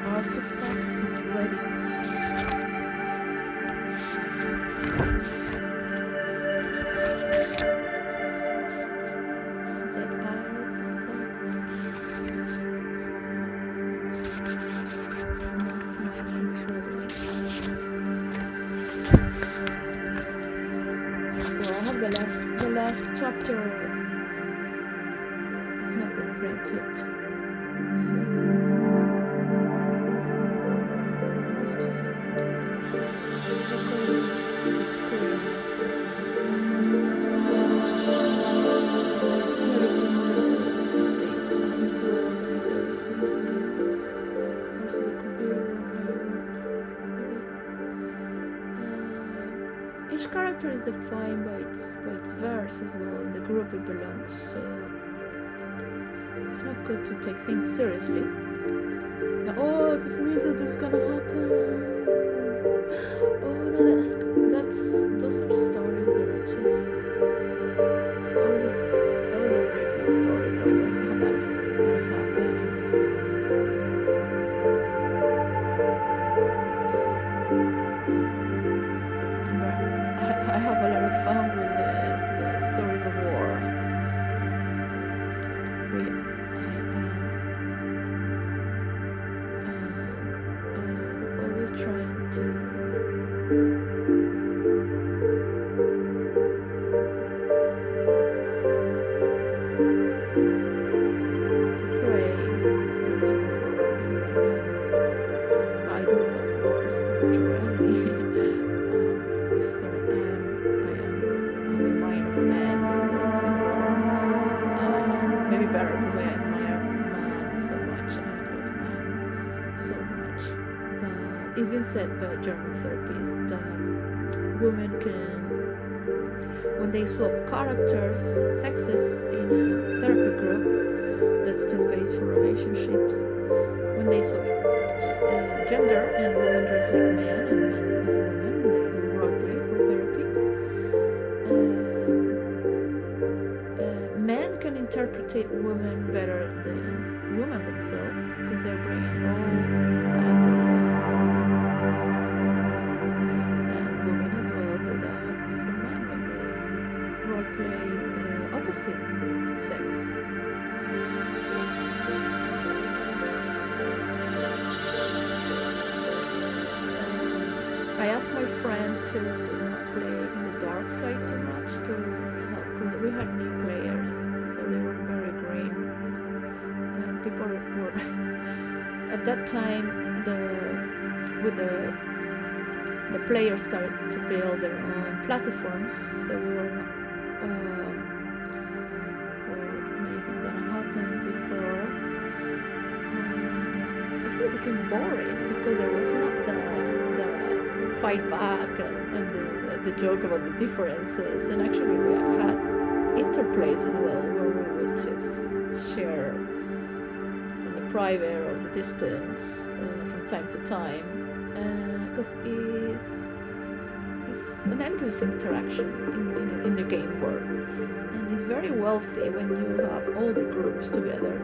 artifact is ready. The artifact must mind control it. Well, I have the last chapter is not been printed, so it's just recording the screen. It's very similar to the same place and having to organize everything again. Also the computer, how you work with it. Each character is defined by its verse as well, and the group it belongs, so it's not good to take things seriously. Now, oh, this means that this is gonna happen. Oh no, those are stories that are just. That was a really good story though when that happened. I have a lot of fun with the stories of war. Always trying to pray. So there's war in my life. I do love wars, naturally. So I am of the mind of a man that works in war. Maybe better because I admire man so much. I love man so much that it's been said by German therapists that women can, when they swap characters, sexes in a therapy group that's just based for relationships, when they swap gender and women dress like men and men as women, they do roleplay for therapy. Men can interpret women better than women themselves because they're bringing all that they love from women. And women as well do that for men when they roleplay the opposite sex. I asked my friend to not play in the dark side too much to help because we had new players, so they were very green, and people were at that time the players started to build their own platforms, so we were not for many things that happened before. It really became boring because there was not the fight back and the joke about the differences, and actually we had interplays as well where we would just share the private or the distance from time to time, because it's an endless interaction in the game world, and it's very wealthy when you have all the groups together.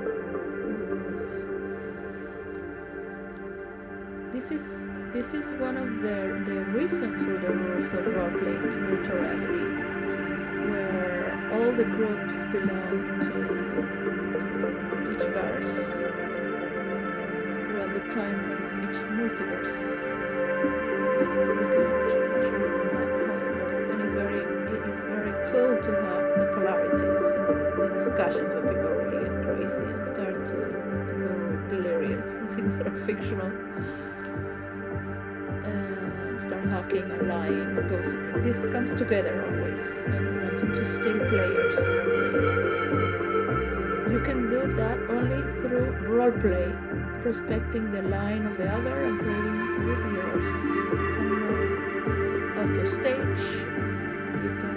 This is one of the reasons for the rules of role-playing to virtual reality, where all the groups belong to each verse throughout the time of each multiverse. We can show the map how it works, and it's very cool to have the polarities and the discussions where people really get crazy and start to go delirious for things that are fictional. Start hacking and lying and gossiping. This comes together always, and wanting to steal players with. You can do that only through roleplay, prospecting the line of the other and creating with yours. You can auto stage. You can,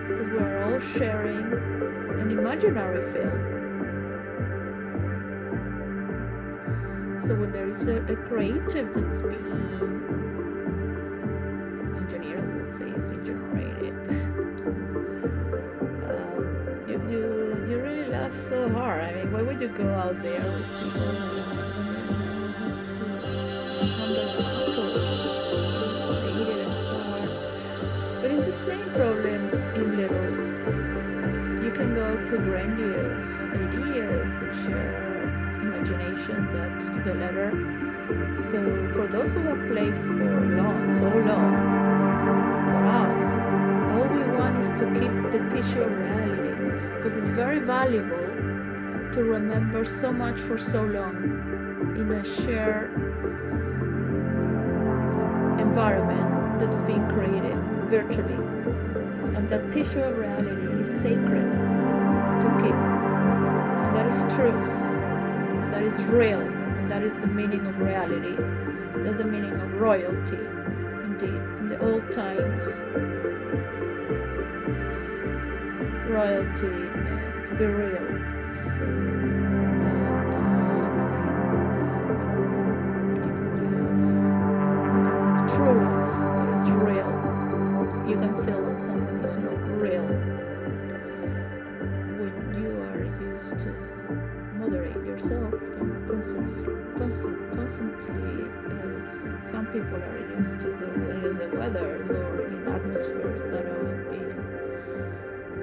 because we're all sharing an imaginary field. So when there is a creative that's being, engineers would say it's been generated, you really laugh so hard. I mean, why would you go out there with people humble and humble. They didn't start. But it's the same problem in level. You can go to grandiose ideas that share imagination that's to the letter. So for those who have played for so long, for us, all we want is to keep the tissue of reality, because it's very valuable to remember so much for so long in a shared environment that's being created virtually. And that tissue of reality is sacred to keep. And that is truth. And that is real. And that is the meaning of reality. That's the meaning of royalty, indeed. In the old times, royalty meant to be real. So that's something that when you have true love that is real, you can feel when someone is not real. When you are used to moderate yourself constantly, as some people are used to go in the weathers or in atmospheres that are being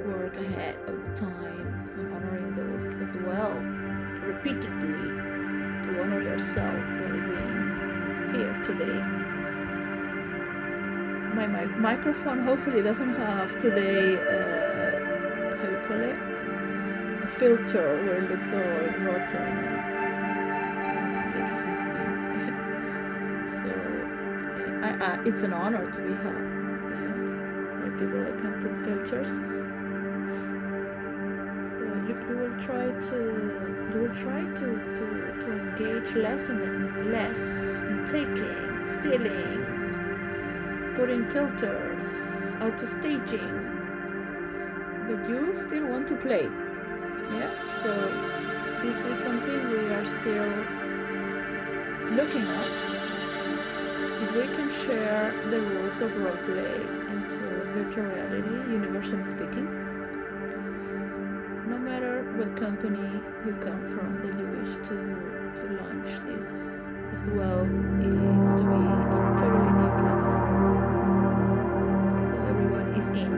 work ahead of the time, and honoring those as well repeatedly to honor yourself while being here today. My microphone hopefully doesn't have today how you call it, a filter where it looks all rotten, like if it's been so it's an honor to be here, by people that can put filters. So you will try to engage less in taking, stealing, putting filters, auto-staging, but you still want to play. So this is something we are still looking at. If we can share the rules of roleplay into virtual reality, universally speaking, no matter what company you come from that you wish to launch this as well, is to be in totally new platform. So everyone is in.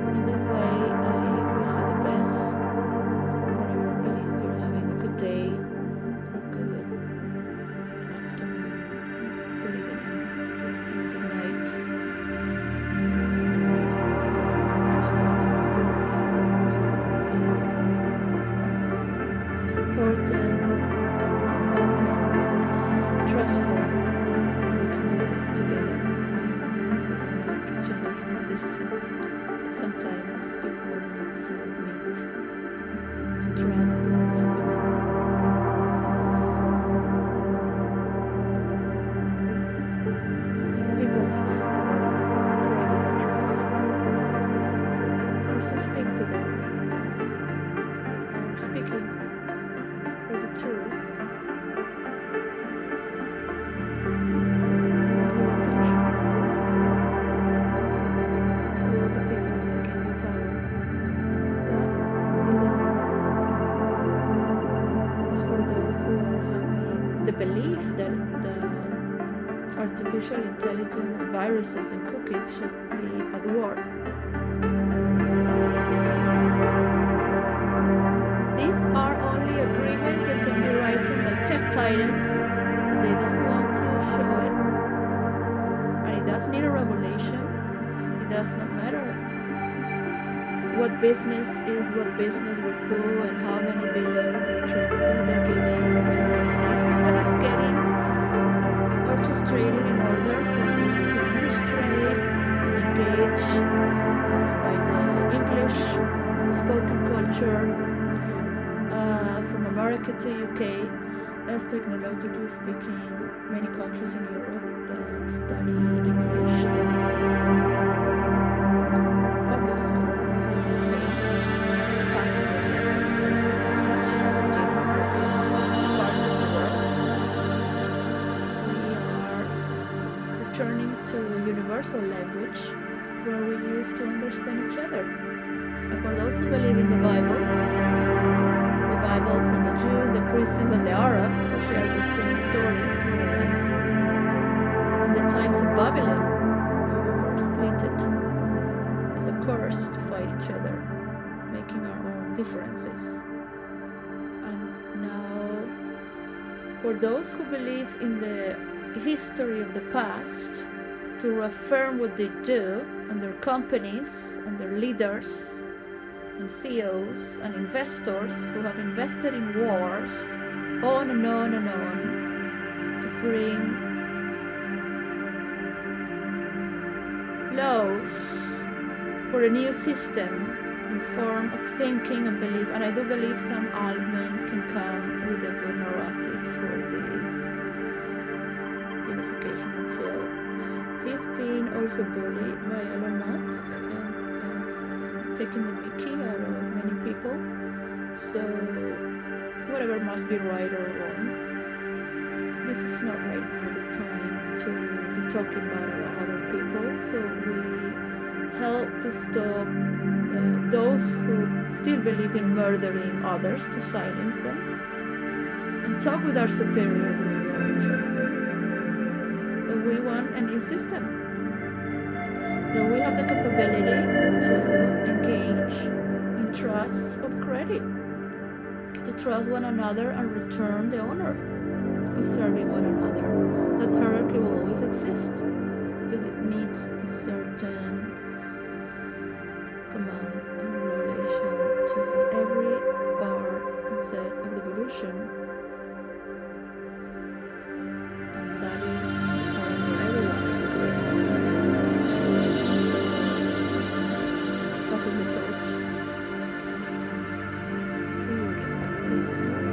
In this way, I wish you the best. Whatever it is you're having, a good day, a good afternoon, good evening, good night. Space. Important, open, and trustful. We can do this together. We can make each other from a distance. But sometimes people need to meet to trust this is happening. People need support, credit, and trust. Also speak to those that are speaking for the truth. Your attention to all the people that give you power. That is an honor. As for those who are having the belief that the artificial intelligence, viruses, and cookies should be at war. These are only agreements that can be written by tech titans. They don't want to show it. And it does need a revelation. It does not matter what business is what business with who and how many billions or trillions they're giving toward this. But it's getting orchestrated in order for us to administrate and engage by the English spoken culture from America to UK, as technologically speaking, many countries in Europe that study English in public schools, like in Spain, half of their lessons in English is in America, parts of the world. We are returning to a universal language where we used to understand each other. And for those who believe in the Bible Bible from the Jews, the Christians, and the Arabs who share the same stories, more or less. In the times of Babylon, where we were splitted as a curse to fight each other, making our own differences. And now, for those who believe in the history of the past, to reaffirm what they do and their companies and their leaders and CEOs and investors who have invested in wars, on and on and on, to bring laws for a new system in form of thinking and belief. And I do believe Sam Altman can come with a good narrative for this unification of field. He's been also bullied by Elon Musk and taking the mickey out of many people. So whatever must be right or wrong, this is not right now the time to be talking bad about other people. So we help to stop those who still believe in murdering others, to silence them, and talk with our superiors as well and trust them. That we want a new system, that we have the capability to engage in trusts of credit, to trust one another and return the honor of serving one another. That hierarchy will always exist because it needs a certain command and relation to every part and set of the evolution. And that is passing the torch. See you again. Peace.